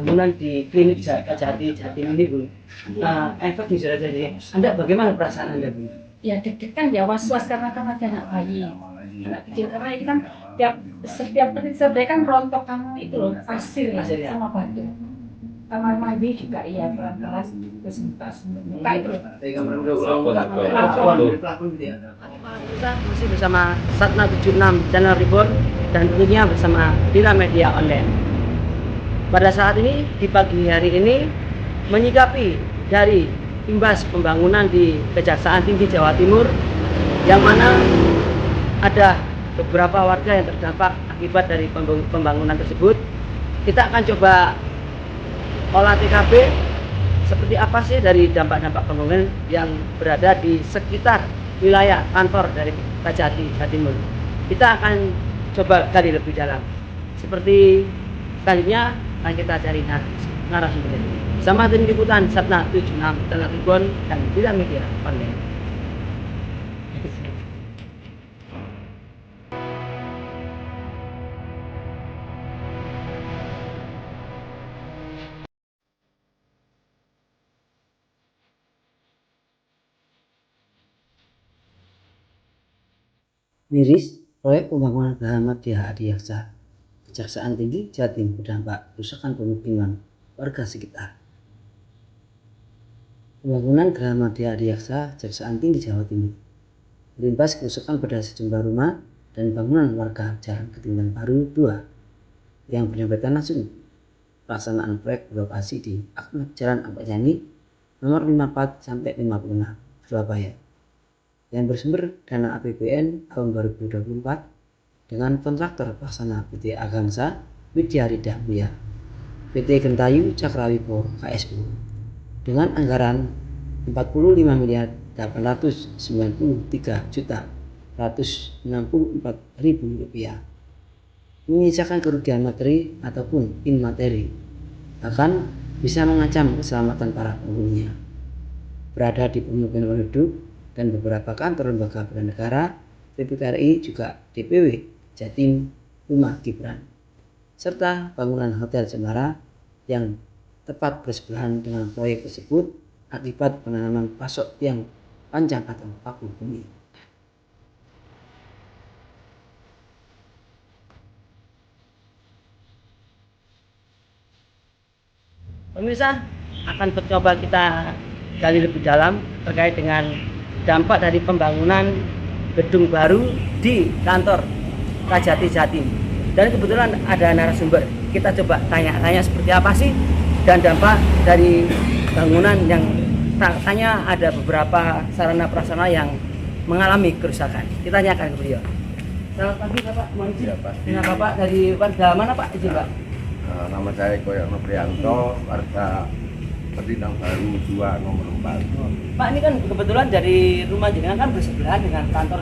pembangunan di klinik Kajati Jatim ini, Bu. Efek di sudah jadi. Anda bagaimana perasaan Anda, Bu? Ya deg-degan ya, was-was karena kan ada anak bayi, anak kecil. Karena ini kan setiap sebenarnya kan rontokan itu loh, pasir ya, Pasir, ya. sama batu. Kamar mandi juga iya, keras terus muka itu loh. Kita masih bersama Satna 76 Channel Report dan tentunya bersama Dira Media Online. Pada saat ini, di pagi hari ini, menyikapi dari imbas pembangunan di Kejaksaan Tinggi Jawa Timur, yang mana ada beberapa warga yang terdampak akibat dari pembangunan tersebut. Kita akan coba olah TKP seperti apa sih dari dampak-dampak pembangunan yang berada di sekitar wilayah kantor dari Kajati Jawa Timur. Kita akan coba gali lebih dalam. Seperti selanjutnya akan kita cari narasumber. Bersama tim liputan Satna 76 Channel Report dan Dira Media Online. Miris, proyek pembangunan Geraha Madya Adiaksa Kejaksaan Tinggi Jatim berdampak kerusakan pemukiman warga sekitar. Pembangunan Geraha Madya Adiaksa Kejaksaan Tinggi Jawa Timur berimbas kerusakan pada sejumlah rumah dan bangunan warga Jalan Ketinggian Baru 2 yang berdempetan langsung pelaksanaan proyek berlokasi di Akmad Jalan Ahmad Yani nomor 54 sampai 56 Surabaya yang bersumber dana APBN tahun 2024 dengan kontraktor pelaksana PT Agamsa Widyarida Muya, PT Gentayu Cakrawipo KSU dengan anggaran Rp49.893.164.000, menyisakan kerugian materi ataupun imateri, bahkan bisa mengancam keselamatan para penghuninya. Berada di pemukiman penduduk dan beberapa kantor lembaga bernegara, PPKRI juga DPW Jatim Rumah Gibran, serta bangunan Hotel Cemara yang tepat bersebelahan dengan proyek tersebut akibat penanaman pasok tiang panjang atau paku bumi. Pemirsa, akan mencoba kita gali lebih dalam terkait dengan dampak dari pembangunan gedung baru di kantor Kajati Jatim. Dan kebetulan ada narasumber. Kita coba tanya-tanya seperti apa sih dan dampak dari bangunan yang katanya ada beberapa sarana prasarana yang mengalami kerusakan. Kita tanyakan ke beliau. Selamat pagi Bapak, mohon izin. Ya, pasti. Nah, Bapak dari warga mana Pak? Izin Pak. Nama saya Koyono Prianto, warga Petinang Baru 2 nomor 4. Pak, ini kan kebetulan dari rumah jenengan kan bersebelahan dengan kantor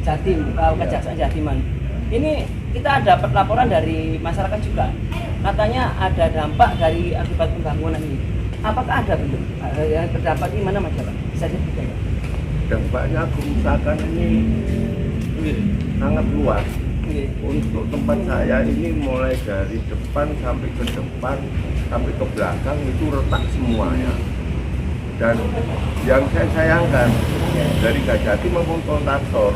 Jatim, Kejaksaan Jatiman. Ini kita dapat laporan dari masyarakat juga, katanya ada dampak dari akibat pembangunan ini. Apakah ada bentuk yang terdampak di mana Mas Pak? Bisa diceritakan? Dampaknya kerusakan ini sangat luas. Untuk tempat saya ini mulai dari depan sampai ke depan sampai ke belakang itu retak semuanya. Dan yang saya sayangkan dari Kajati maupun kontraktor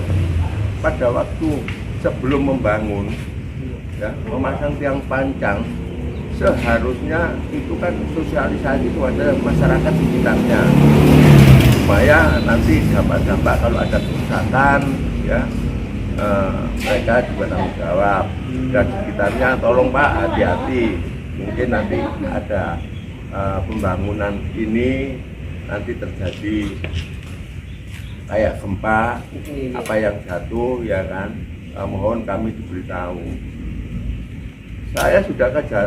pada waktu sebelum membangun ya, memasang tiang panjang, seharusnya itu kan sosialisasi kepada masyarakat sekitarnya supaya nanti dampak-dampak kalau ada kerusakan ya mereka juga tanggung jawab, dan sekitarnya tolong Pak hati-hati, mungkin nanti ada pembangunan ini nanti terjadi kayak gempa apa yang jatuh ya kan, mohon kami diberitahu. Saya sudah ke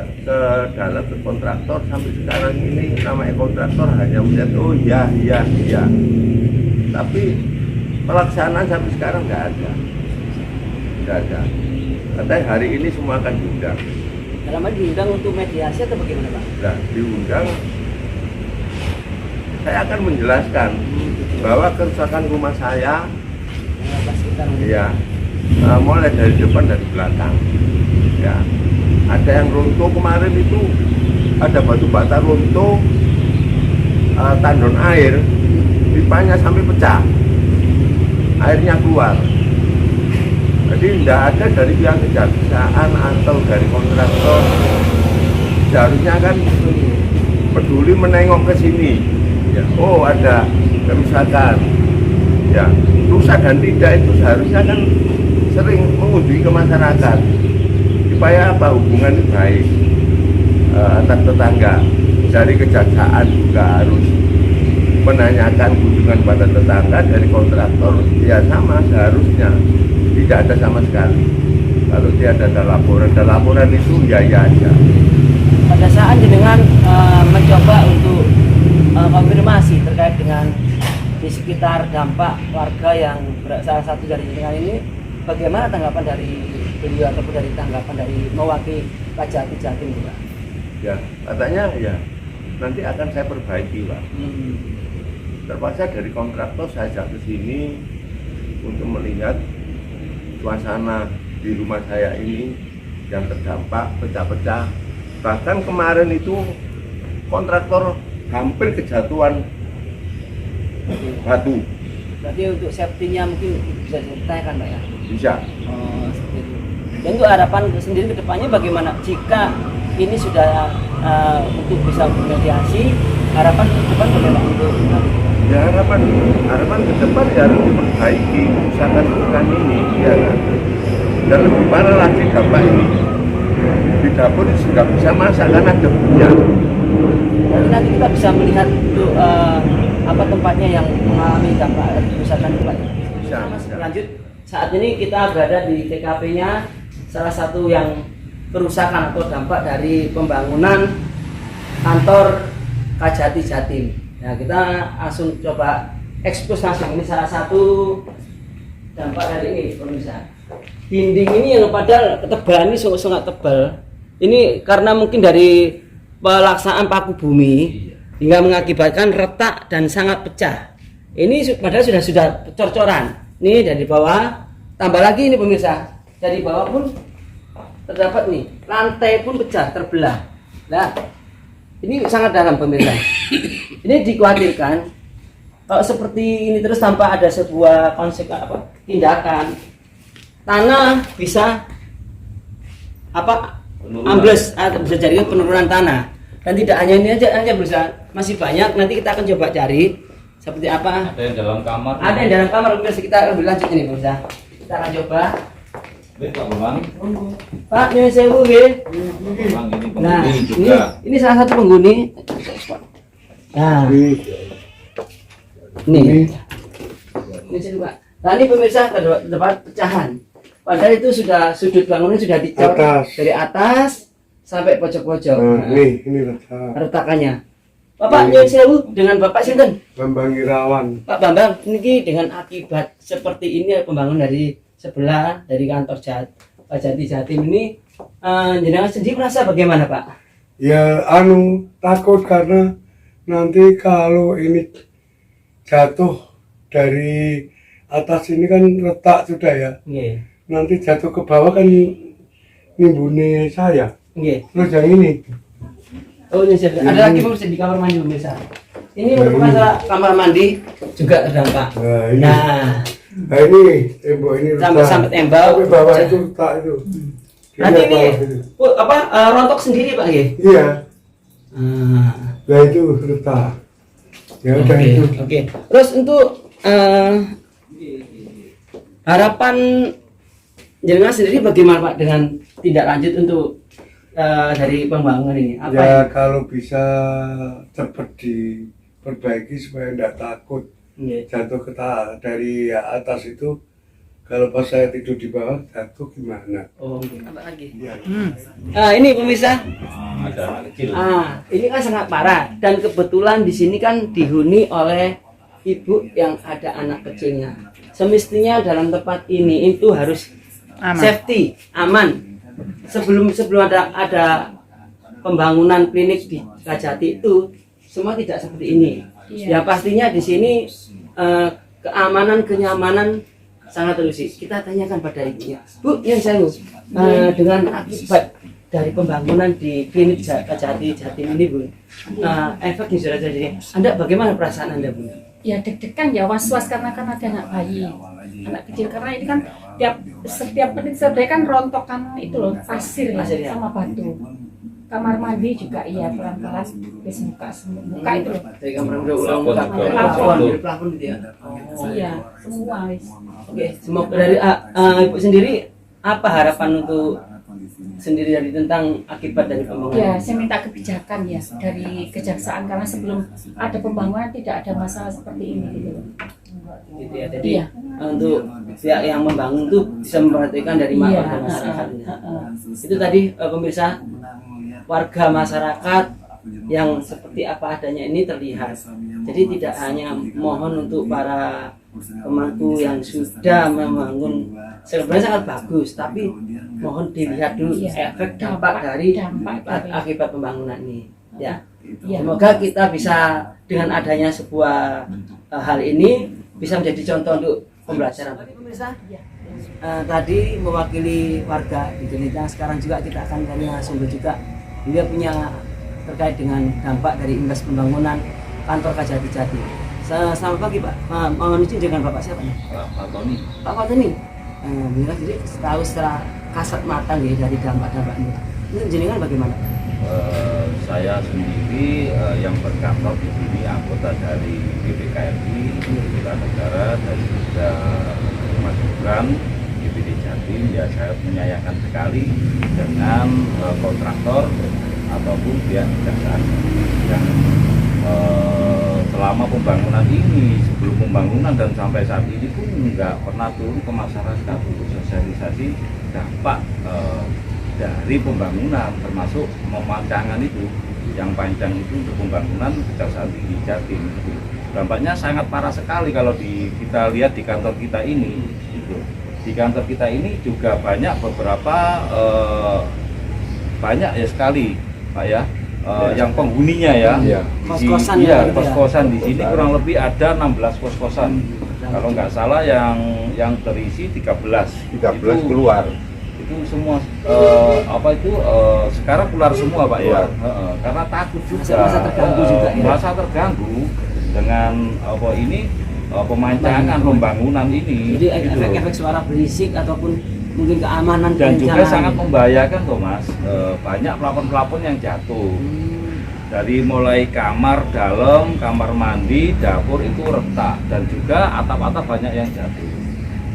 dalam ke kontraktor sampai sekarang ini, namanya kontraktor hanya melihat oh iya, tapi pelaksanaan sampai sekarang nggak ada. Katanya hari ini semua akan diundang. Dalam hal diundang untuk mediasi atau bagaimana Pak? Nah, diundang, saya akan menjelaskan bahwa kerusakan rumah saya, ya, mulai dari depan dan belakang. Ya, ada yang runtuh kemarin itu ada batu bata runtuh, tandon air, pipanya sampai pecah, airnya keluar. Jadi tidak ada dari pihak kejaksaan atau dari kontraktor, seharusnya kan peduli menengok ke sini. Ya, oh ada kerusakan. Ya, rusak dan tidak itu seharusnya kan sering mengunjungi ke masyarakat supaya apa hubungan baik antar tetangga. Dari kejaksaan juga harus menanyakan kunjungan pada tetangga, dari kontraktor ya sama seharusnya tidak ada sama sekali. Kalau dia ada laporan itu ya aja. Pada saat jenengan mencoba untuk konfirmasi terkait dengan di sekitar dampak warga yang salah satu dari jenengan ini, bagaimana tanggapan dari beliau ataupun dari tanggapan dari mewakili Kajati Jatim juga? Ya katanya ya nanti akan saya perbaiki Pak. Terpaksa dari kontraktor saya ajak ke sini untuk melihat suasana di rumah saya ini yang terdampak pecah-pecah. Bahkan kemarin itu kontraktor hampir kejatuhan batu. Berarti untuk safety-nya mungkin bisa ditanyakan Pak ya? Bisa. Oh, seperti itu. Dan untuk harapan sendiri ke depannya bagaimana jika ini sudah untuk bisa bermediasi, harapan ke depan bagaimana untuk ya harapan ke depan ya harus diperbaiki usahakan ini ya kan. Dan lebih parah lagi dampak ini di dapur sudah bisa masak karena debunya. Jadi nanti kita bisa melihat untuk apa tempatnya yang mengalami dampak kerusakan Pak. Bisa. Lanjut, saat ini kita berada di TKP-nya salah satu yang kerusakan atau dampak dari pembangunan kantor Kajati Jatim. Nah, kita langsung coba ekspos langsung. Ini salah satu dampak dari ini, pemirsa. Dinding ini yang padahal ketebalan ini sangat tebal. Ini karena mungkin dari pelaksanaan paku bumi hingga mengakibatkan retak dan sangat pecah. Ini padahal sudah cor-coran. Ini dari bawah, tambah lagi ini pemirsa. Dari bawah pun terdapat nih, lantai pun pecah, terbelah. Nah, ini sangat dalam pemirsa. Ini dikhawatirkan kalau seperti ini terus tanpa ada sebuah konsep tindakan, tanah bisa ambles atau bisa jadi penurunan tanah. Dan tidak hanya ini aja bisa, masih banyak. Nanti kita akan coba cari seperti apa. Ada yang dalam kamar. Ada yang dalam kamar, pemirsa. Kita lebih lanjut ini pemirsa. Kita akan coba. Pak, nyuwun sewu nggih. Nah, ini salah satu penghuni. Nah, ini sini Pak. Nah, ini pemirsa terdapat pecahan. Padahal itu sudah sudut bangunan sudah dicor dari atas sampai pojok-pojok. Nah, ini retakannya. Bapak nyuwun sewu dengan Bapak sinten? Bambang Irawan. Pak Bambang, ini dengan akibat seperti ini pembangunan dari sebelah dari kantor Kajati Jatim ini, jenengan sendiri merasa bagaimana Pak? Ya takut karena nanti kalau ini jatuh dari atas ini kan retak sudah ya. Nggih. Nanti jatuh ke bawah kan nimbune saya. Nggih. Terus yang ini. Oh, ini ada lagi pemirsa di kamar mandi pemirsa. Ini merupakan kamar mandi juga terdampak. Nah, ini. Nah, ini tembok ini sampai tembok. Sampai bawah itu retak itu. Nanti ini rontok sendiri Pak ya? Iya. Nah itu retak. Ya udah itu. Oke. Terus untuk harapan jenengan sendiri bagaimana Pak dengan tindak lanjut untuk dari pembangunan ini? Apa ya yang... kalau bisa cepat diperbaiki supaya tidak takut jatuh ke dari atas itu. Kalau pas saya tidur di bawah jatuh gimana? Oh, apa lagi? Ya. Ini pemirsa. Ada anak kecil. Ini kan sangat parah dan kebetulan di sini kan dihuni oleh ibu yang ada anak kecilnya. Semestinya dalam tempat ini itu harus safety, aman. Sebelum ada pembangunan klinik di Kajati itu semua tidak seperti ini. Ya pastinya di sini keamanan, kenyamanan sangat terusi. Kita tanyakan pada ibunya, Bu, yang saya dengan akibat dari pembangunan di klinik Kajati Jatim ini Bu, efek yang sudah terjadi, Anda bagaimana perasaan Anda Bu? Ya deg-degan ya, was-was karena kan ada anak bayi, anak kecil, karena ini kan setiap menit kan rontokan itu loh, pasir ya, Pasir, ya. sama batu. Kamar mandi juga iya pelan-pelan wis muka itu loh. Dari kamar udah ulang Plafon muka, juga. plafon, dari plafon gitu ya. Iya, semua wis. Oke, semoga dari Ibu sendiri apa harapan untuk sendiri dari tentang akibat dari Ya, pembangunan? saya minta kebijakan ya dari kejaksaan, karena sebelum ada pembangunan tidak ada masalah seperti ini gitu loh. Gitu ya. Jadi Iya. untuk pihak yang membangun tuh bisa memperhatikan dari Iya, warga masyarakatnya. heeh. Itu tadi pemirsa, warga masyarakat yang seperti apa adanya ini terlihat. Jadi tidak hanya mohon untuk para pemangku yang sudah membangun sebenarnya sangat bagus, tapi mohon dilihat dulu Iya. efek dampak dari Dampak dari- akibat pembangunan ini. Ya, Iya. semoga kita bisa dengan adanya sebuah hal ini bisa menjadi contoh untuk pembelajaran. Pemirsa, tadi mewakili warga di Jelitang, sekarang juga kita akan dari narasumber juga. Dia punya terkait dengan dampak dari imbas pembangunan kantor Kajati Jatim. Selamat pagi Pak, mohon izin dengan Bapak siapa nih? Pak Tony. Pak Fatoni. Bila jadi tahu secara kasat mata nih dari dampak-dampak ini. Ini jenengan bagaimana? Saya sendiri yang berkantor di sini anggota dari BPKRI, Bela Negara, dan juga Mas Gibran, BPD Jatim. Ya, saya menyayangkan sekali dengan kontraktor ataupun pihak kejaksaan yang selama pembangunan ini, sebelum pembangunan dan sampai saat ini pun nggak pernah turun ke masyarakat untuk sosialisasi dampak dari pembangunan, termasuk memancangan itu yang panjang itu untuk pembangunan Kejaksaan Tinggi Jatim. Dampaknya sangat parah sekali kalau kita lihat di kantor kita ini. Gitu. Di kantor kita ini juga banyak beberapa banyak ya sekali Pak ya. Yang penghuninya ya, Kos-kosan ya, gitu ya? kos-kosan di sini kurang lebih ada 16 kos-kosan. Kalau nggak salah yang terisi 13 13 itu, keluar. itu semua sekarang keluar semua Pak ya. Karena takut juga, Merasa terganggu juga ya? merasa terganggu dengan pemancangan pembangunan ini. Jadi gitu loh. efek-efek suara berisik ataupun mungkin keamanan Dan juga perencanaan. sangat membahayakan tuh Mas. Banyak pelapon-pelapon yang jatuh. Dari mulai kamar dalam, kamar mandi, dapur itu retak, dan juga atap-atap banyak yang jatuh.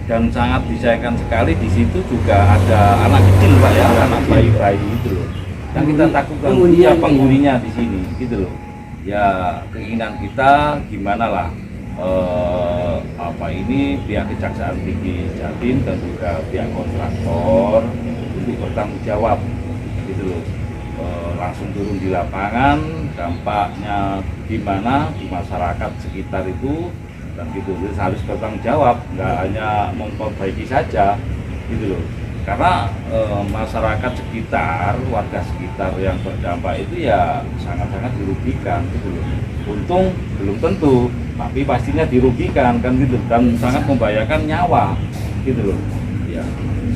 Dan sangat disayangkan sekali di situ juga ada anak kecil Pak ya, anak bayi-bayi itu loh. Yang kita takutkan Penghuninya ya ini penghuninya di sini gitu loh. Ya keinginan kita gimana lah pihak Kejaksaan Tinggi Jatim dan juga pihak kontraktor untuk bertanggung jawab gitu loh. Langsung turun di lapangan, dampaknya gimana di masyarakat sekitar itu, dan gitu harus bertanggung jawab, nggak hanya memperbaiki saja gitu loh. Karena masyarakat sekitar, warga sekitar yang terdampak itu ya sangat-sangat dirugikan gitu loh. Untung belum tentu, tapi pastinya dirugikan kan gitu, dan sangat membahayakan nyawa gitu loh. Ya,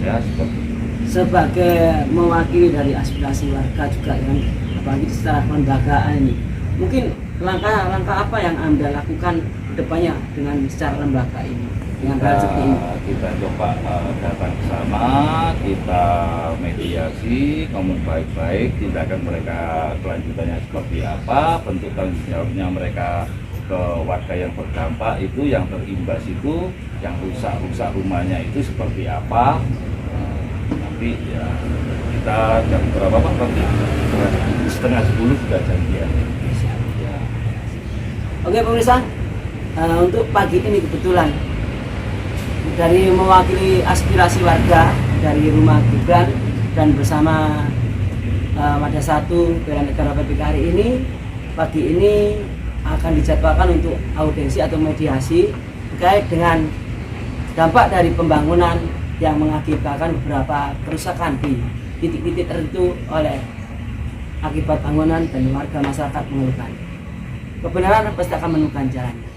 saya seperti itu. Sebagai mewakili dari aspirasi warga juga yang apalagi secara kelembagaan ini, mungkin langkah-langkah apa yang Anda lakukan ke depannya dengan secara lembaga ini dengan hal seperti ini? Kita coba datang ke sana, kita mediasi, ngomong baik-baik, tindakan mereka kelanjutannya seperti apa, bentuk tanggung jawabnya mereka ke warga yang berdampak itu, yang terimbas itu, yang rusak rumahnya itu seperti apa. Nanti ya kita jam berapa Pak? Nanti setengah 10 sudah janjian. Ya. Oke pemirsa, untuk pagi ini kebetulan dari mewakili aspirasi warga dari rumah Gibran dan bersama Wadah 1 Bela Negara PPKRI ini, pagi ini akan dijadwalkan untuk audiensi atau mediasi terkait dengan dampak dari pembangunan yang mengakibatkan beberapa kerusakan di titik-titik tertentu oleh akibat bangunan dan warga masyarakat mengeluhkan. Kebenaran pasti akan menemukan jalannya.